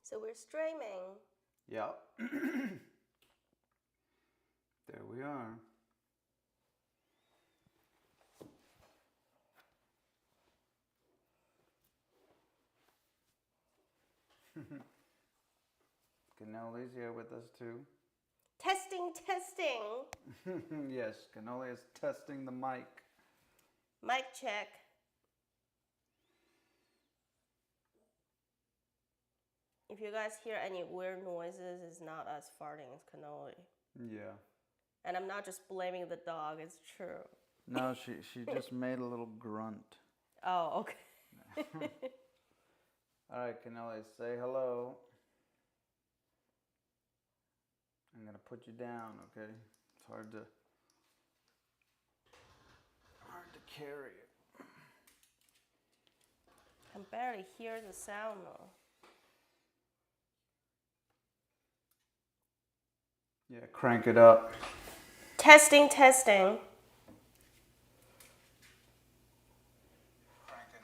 So we're streaming. Yep. There we are. Cannoli's here with us too. Testing. Yes, Cannoli is testing the mic. Mic check. If you guys hear any weird noises, it's not us farting, it's Cannoli. Yeah. And I'm not just blaming the dog, it's true. No, she just made a little grunt. Oh, okay. All right, Cannoli, say hello. I'm gonna put you down, okay? It's hard to carry it. I can barely hear the sound though. Yeah, crank it up. Testing. Crank it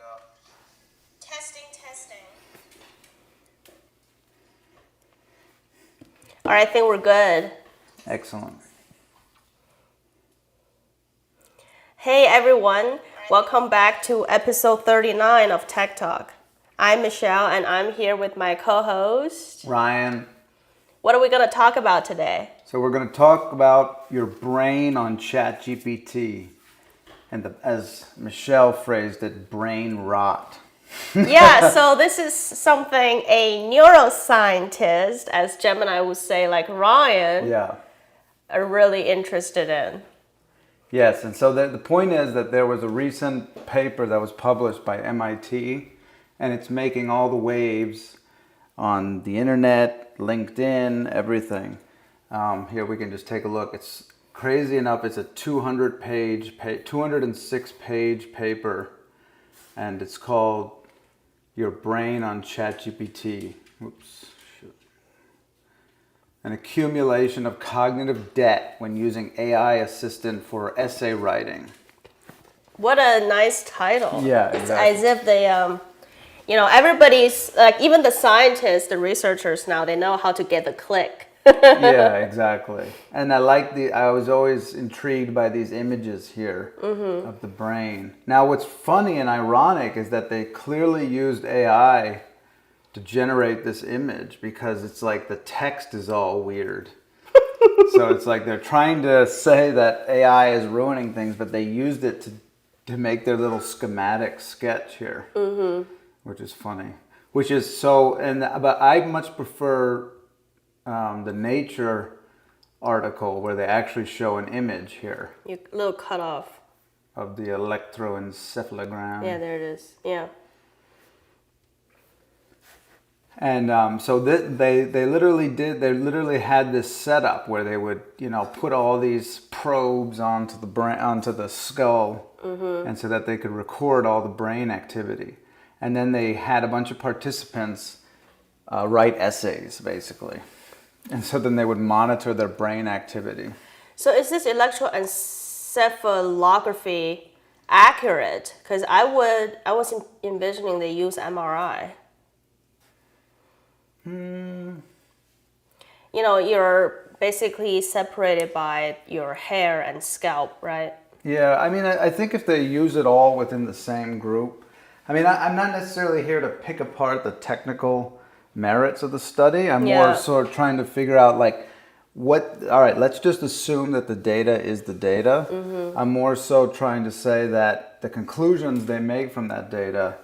up. Testing. All right, I think we're good. Excellent. Hey everyone, welcome back to episode 39 of Tech Talk. I'm Michelle and I'm here with my co-host, Ryan. What are we going to talk about today? So we're going to talk about your brain on ChatGPT and as Michelle phrased it, brain rot. Yeah, so this is something a neuroscientist, as Gemini would say, like Ryan, are really interested in. Yes, and so the point is that there was a recent paper that was published by MIT, and it's making all the waves on the internet, LinkedIn, everything. Here we can just take a look. It's crazy enough, it's a 206-page paper, and it's called Your Brain on ChatGPT. Oops, shoot. An accumulation of cognitive debt when using AI assistant for essay writing. What a nice title. Yeah, it's exactly. as if they, everybody's, like even the scientists, the researchers now, they know how to get the click. Yeah, exactly. And I was always intrigued by these images here of the brain. Now what's funny and ironic is that they clearly used AI to generate this image because it's like the text is all weird. So it's like they're trying to say that AI is ruining things, but they used it to make their little schematic sketch here, which is funny. But I much prefer the Nature article where they actually show an image here. A little cut off. Of the electroencephalogram. Yeah, there it is. Yeah. And so they literally had this setup where they would, put all these probes onto the skull, and so that they could record all the brain activity. And then they had a bunch of participants write essays, basically. And so then they would monitor their brain activity. So is this electroencephalography accurate? Because I was envisioning they use MRI. You're basically separated by your hair and scalp, right? Yeah, I mean, I think if they use it all within the same group, I'm not necessarily here to pick apart the technical merits of the study. I'm more sort of trying to figure out all right, let's just assume that the data is the data. I'm more so trying to say that the conclusions they make from that data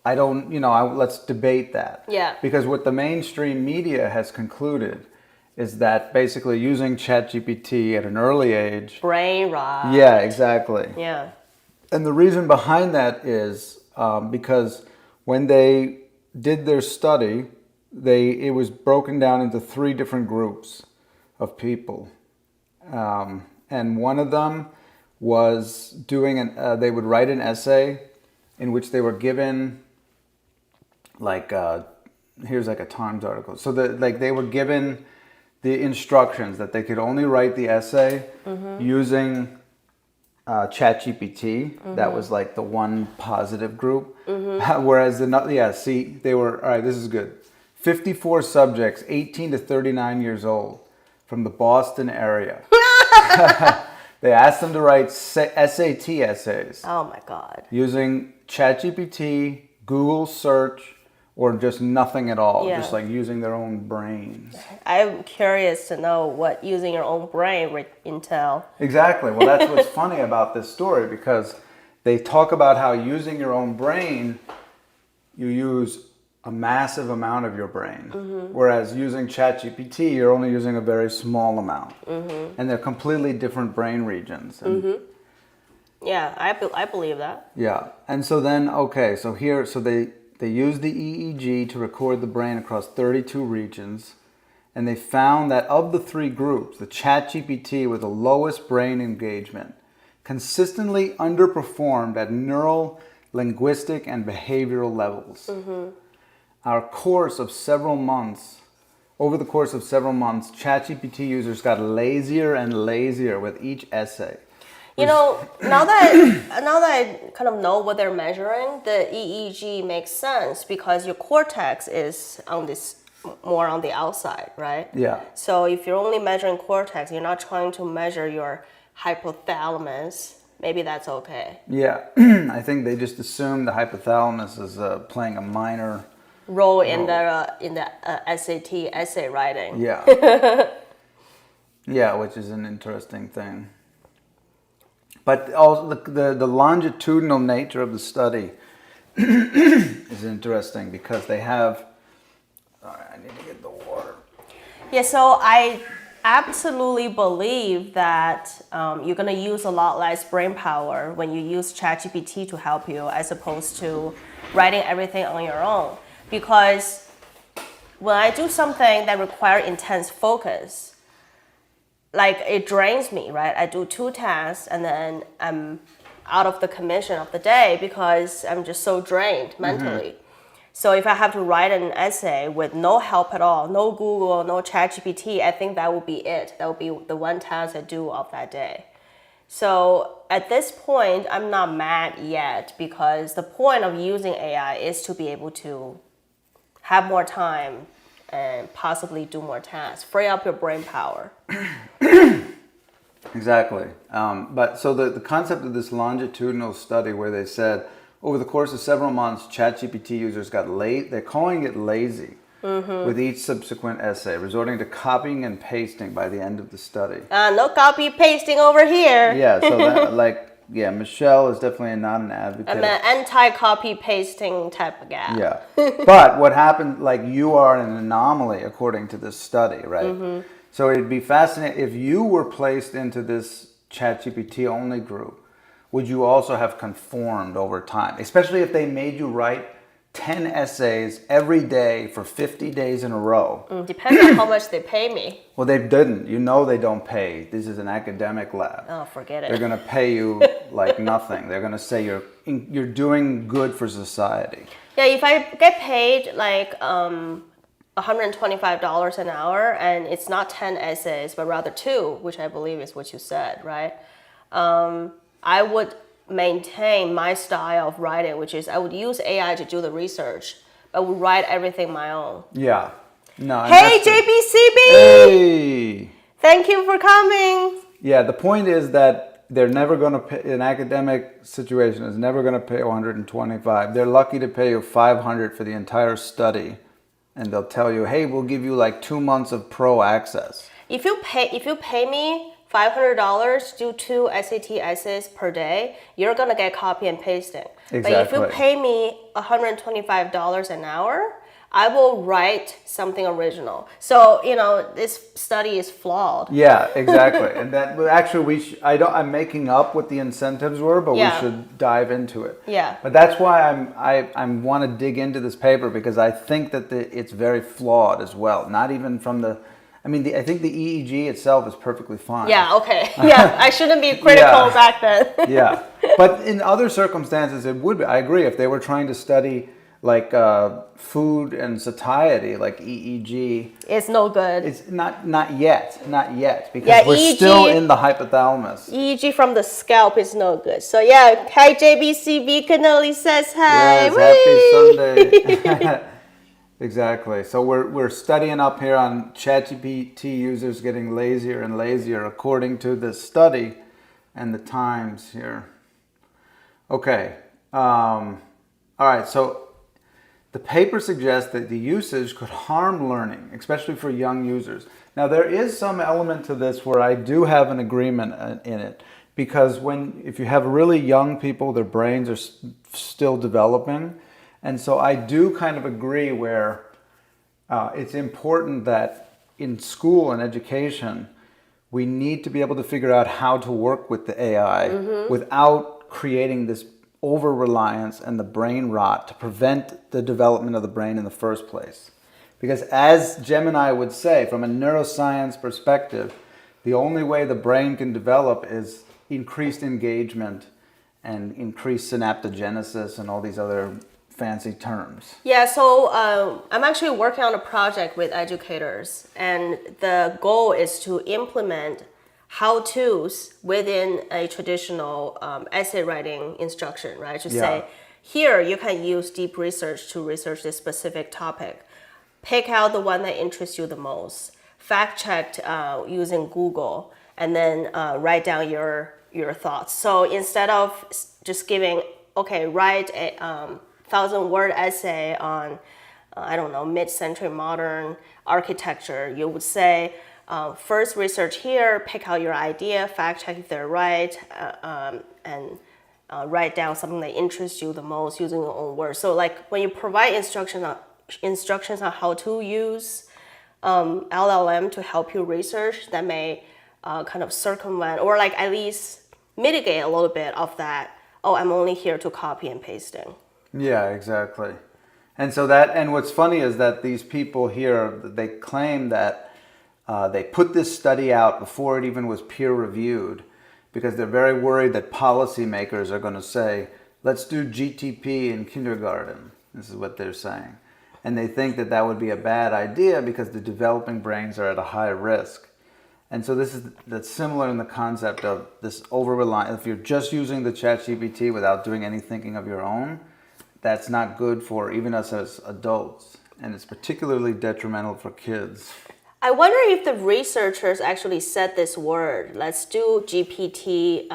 let's debate that. Yeah. Because what the mainstream media has concluded is that basically using ChatGPT at an early age. Brain rot. Yeah, exactly. Yeah. And the reason behind that is because when they did their study, it was broken down into 3 different groups of people. And one of them was they would write an essay in which they were given here's a Times article. So they were given the instructions that they could only write the essay using ChatGPT. That was like the one positive group. Whereas they were, all right, this is good. 54 subjects, 18 to 39 years old from the Boston area. They asked them to write SAT essays. Oh my God. Using ChatGPT, Google search, or just nothing at all. Yeah. Just like using their own brains. I'm curious to know what using your own brain would entail. Exactly. Well, that's what's funny about this story, because they talk about how using your own brain, you use a massive amount of your brain. Whereas using ChatGPT, you're only using a very small amount. And they're completely different brain regions. And Yeah, I believe that. yeah. And so then, so they used the EEG to record the brain across 32 regions. And they found that of the three groups, the ChatGPT with the lowest brain engagement consistently underperformed at neural, linguistic, and behavioral levels. Over the course of several months, ChatGPT users got lazier and lazier with each essay. You know, now that I kind of know what they're measuring, the EEG makes sense because your cortex is more on the outside, right? Yeah. So if you're only measuring cortex, you're not trying to measure your hypothalamus. Maybe that's okay. Yeah, I think they just assumed the hypothalamus is playing a minor role in the SAT essay writing. Yeah. Yeah, which is an interesting thing. But also the longitudinal nature of the study is interesting because they have. Sorry, I need to get the water. Yeah, so I absolutely believe that you're going to use a lot less brain power when you use ChatGPT to help you as opposed to writing everything on your own. Because when I do something that requires intense focus, like it drains me, right? I do 2 tasks and then I'm out of the commission of the day because I'm just so drained mentally. So if I have to write an essay with no help at all, no Google, no ChatGPT, I think that will be it. That will be the one task I do of that day. So at this point, I'm not mad yet because the point of using AI is to be able to have more time and possibly do more tasks, free up your brain power. Exactly. But so the concept of this longitudinal study where they said over the course of several months, ChatGPT users got late. They're calling it lazy with each subsequent essay, resorting to copying and pasting by the end of the study. No copy pasting over here. Yeah. So that, Michelle is definitely not an advocate. I'm an anti-copy pasting type of guy. Yeah. But what happened, like you are an anomaly according to this study, right? So it'd be fascinating if you were placed into this ChatGPT only group. Would you also have conformed over time? Especially if they made you write 10 essays every day for 50 days in a row. Depends on how much they pay me. Well, they didn't. You know they don't pay. This is an academic lab. Oh, forget it. They're going to pay you like nothing. They're going to say you're doing good for society. Yeah, if I get paid like $125 an hour and it's not 10 essays, but rather 2, which I believe is what you said, right? I would maintain my style of writing, which is I would use AI to do the research, but would write everything my own. Yeah. No. Hey, JBCB! Hey! Thank you for coming. Yeah, the point is that they're never going to pay, an academic situation is never going to pay 125. They're lucky to pay you 500 for the entire study. And they'll tell you, hey, we'll give you like 2 months of pro access. If you pay me $500 to do 2 SAT essays per day, you're gonna get copy and pasting. Exactly. But if you pay me $125 an hour, I will write something original. So this study is flawed. Yeah, exactly. And that actually I'm making up what the incentives were, but we should dive into it. Yeah. But that's why I want to dig into this paper because I think that it's very flawed as well. Not even from the. I think the EEG itself is perfectly fine. Yeah, okay. Yeah, I shouldn't be critical back then. Yeah. But in other circumstances, it would be. I agree. If they were trying to study like food and satiety, like EEG. It's no good. It's not yet, because Yeah, we're EEG still in the hypothalamus. EEG from the scalp is no good. So yeah, hi JBCB Canoli says hi. Yes, happy Sunday. Exactly. So we're studying up here on ChatGPT users getting lazier and lazier according to this study and the times here. Okay. All right. So the paper suggests that the usage could harm learning, especially for young users. Now, there is some element to this where I do have an agreement in it, because if you have really young people, their brains are still developing. And so I do kind of agree where it's important that in school and education, we need to be able to figure out how to work with the AI without creating this over-reliance and the brain rot to prevent the development of the brain in the first place. Because as Gemini would say, from a neuroscience perspective, the only way the brain can develop is increased engagement and increased synaptogenesis and all these other fancy terms. Yeah, so I'm actually working on a project with educators, and the goal is to implement how-tos within a traditional essay writing instruction, right? To say, here you can use deep research to research this specific topic. Pick out the one that interests you the most. Fact checked using Google, and then write down your thoughts. So instead of just giving, okay, write a 1,000-word essay on, I don't know, mid-century modern architecture, you would say, first research here, pick out your idea, fact check if they're right, and write down something that interests you the most using your own words. So like when you provide instructions on how to use LLM to help you research, that may kind of circumvent or like at least mitigate a little bit of that, oh, I'm only here to copy and pasting. Yeah, exactly. And so and what's funny is that these people here, they claim that they put this study out before it even was peer reviewed, because they're very worried that policymakers are going to say, let's do GTP in kindergarten. This is what they're saying. And they think that that would be a bad idea because the developing brains are at a high risk. And so that's similar in the concept of this over-reliance. If you're just using the ChatGPT without doing any thinking of your own, that's not good for even us as adults. And it's particularly detrimental for kids. I wonder if the researchers actually said this word, let's do GPT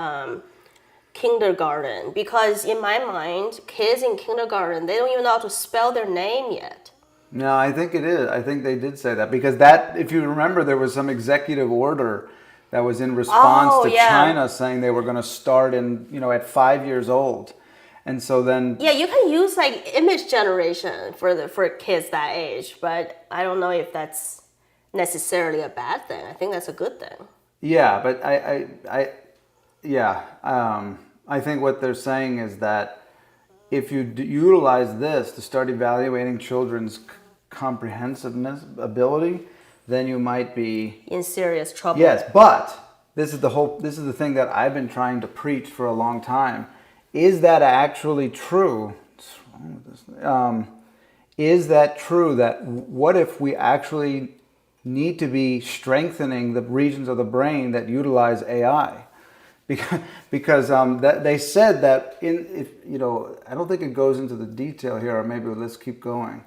kindergarten, because in my mind, kids in kindergarten, they don't even know how to spell their name yet. No, I think it is. I think they did say that, because that, if you remember, there was some executive order that was in response to China saying they were going to start at 5 years old. And so then... Yeah, you can use like image generation for kids that age, but I don't know if that's necessarily a bad thing. I think that's a good thing. Yeah, but I think what they're saying is that if you utilize this to start evaluating children's comprehensiveness ability, then you might be in serious trouble. Yes, but this is the thing that I've been trying to preach for a long time. Is that actually true? What's wrong with this? Is that true? That what if we actually need to be strengthening the regions of the brain that utilize AI? Because they said that I don't think it goes into the detail here, or maybe let's keep going.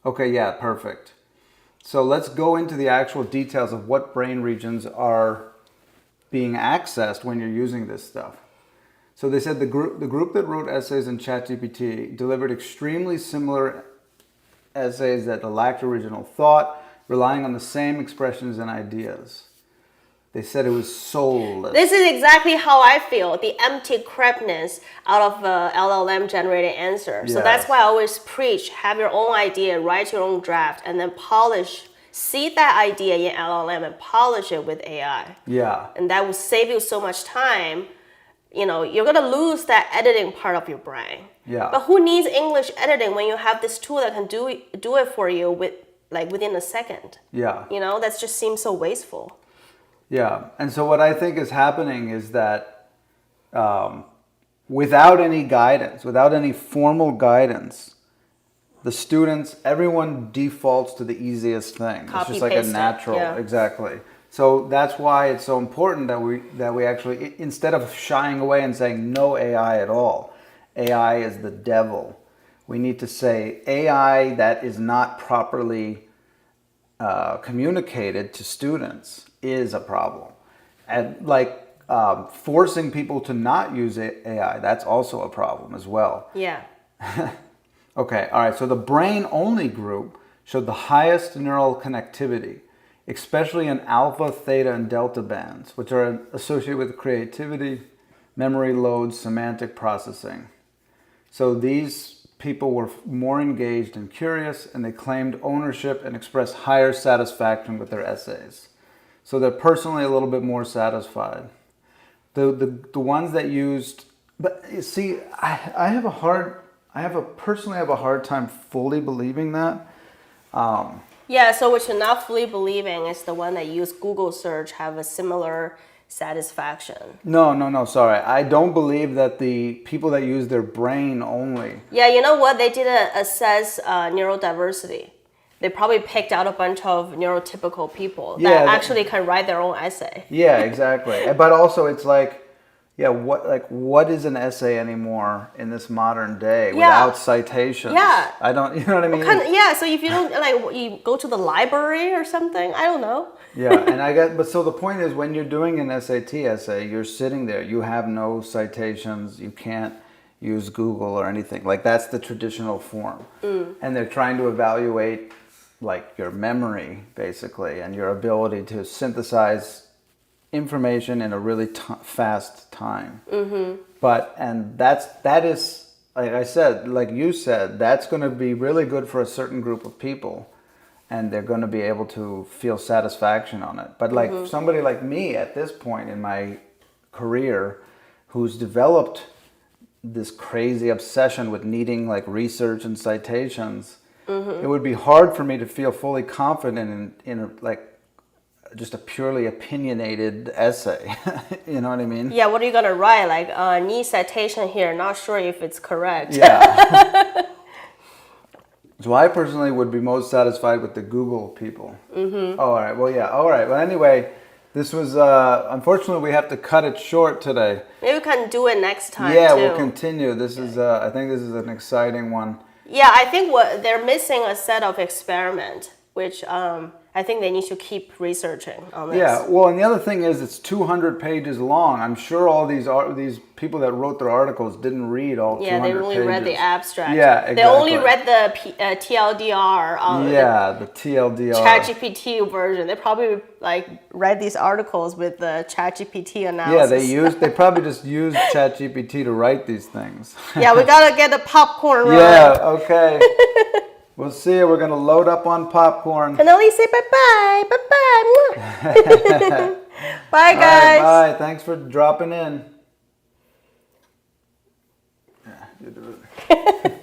Okay, yeah, perfect. So let's go into the actual details of what brain regions are being accessed when you're using this stuff. So they said the group that wrote essays in ChatGPT delivered extremely similar essays that lacked original thought, relying on the same expressions and ideas. They said it was soulless. This is exactly how I feel, the empty crapness out of LLM generated answer. So that's why I always preach, have your own idea, write your own draft, and then seed that idea in LLM and polish it with AI. Yeah. And that will save you so much time. You're going to lose that editing part of your brain. Yeah. But who needs English editing when you have this tool that can do it for you within a second? Yeah. That just seems so wasteful. Yeah, and so what I think is happening is that without any guidance, without any formal guidance, the students, everyone defaults to the easiest thing. It's Copy, just like a paste it, natural, yeah. exactly. So that's why it's so important that we actually, instead of shying away and saying no AI at all, AI is the devil. We need to say AI that is not properly communicated to students is a problem. And like forcing people to not use AI, that's also a problem as well. Yeah. Okay, all right, so the brain-only group showed the highest neural connectivity, especially in alpha, theta, and delta bands, which are associated with creativity, memory load, semantic processing. So these people were more engaged and curious, and they claimed ownership and expressed higher satisfaction with their essays. So they're personally a little bit more satisfied. The ones that used, but you see, I personally have a hard time fully believing that. Yeah, so what you're not fully believing is the one that use Google search have a similar satisfaction. No, sorry. I don't believe that the people that use their brain only. Yeah, you know what? They did assess neurodiversity. They probably picked out a bunch of neurotypical people that actually can write their own essay. Yeah, exactly. But also it's like, yeah, what is an essay anymore in this modern day without citations? Yeah. I don't, you know what I mean? Yeah, so if you don't, like, you go to the library or something, I don't know. Yeah, and I get, but so the point is when you're doing an SAT essay, you're sitting there, you have no citations, you can't use Google or anything. Like that's the traditional form. And they're trying to evaluate like your memory basically and your ability to synthesize information in a really fast time. But, and that is, like I said, like you said, that's going to be really good for a certain group of people. And they're going to be able to feel satisfaction on it. But like somebody like me at this point in my career who's developed this crazy obsession with needing like research and citations, it would be hard for me to feel fully confident in like just a purely opinionated essay. You know what I mean? Yeah, what are you going to write? Like, need citation here, not sure if it's correct. Yeah. So I personally would be most satisfied with the Google people. Oh, all right. Well, yeah. All right. Well, anyway, this was, unfortunately, we have to cut it short today. Maybe we can do it next time, Yeah, too. we'll continue. This is, I think this is an exciting one. Yeah, I think they're missing a set of experiment, which I think they need to keep researching on this. Yeah, well, and the other thing is it's 200 pages long. I'm sure all these people that wrote their articles didn't read all 200 pages. Yeah, they only read the abstract. Yeah, exactly. They only read the TLDR on the TLDR. ChatGPT version. They probably like read these articles with the ChatGPT analysis. Yeah, they probably just used ChatGPT to write these things. Yeah, we gotta get the popcorn right. Yeah, okay. We'll see you. We're going to load up on popcorn. Can only say bye-bye. Bye-bye. Bye, guys. Right, bye. Thanks for dropping in. Yeah, you do it.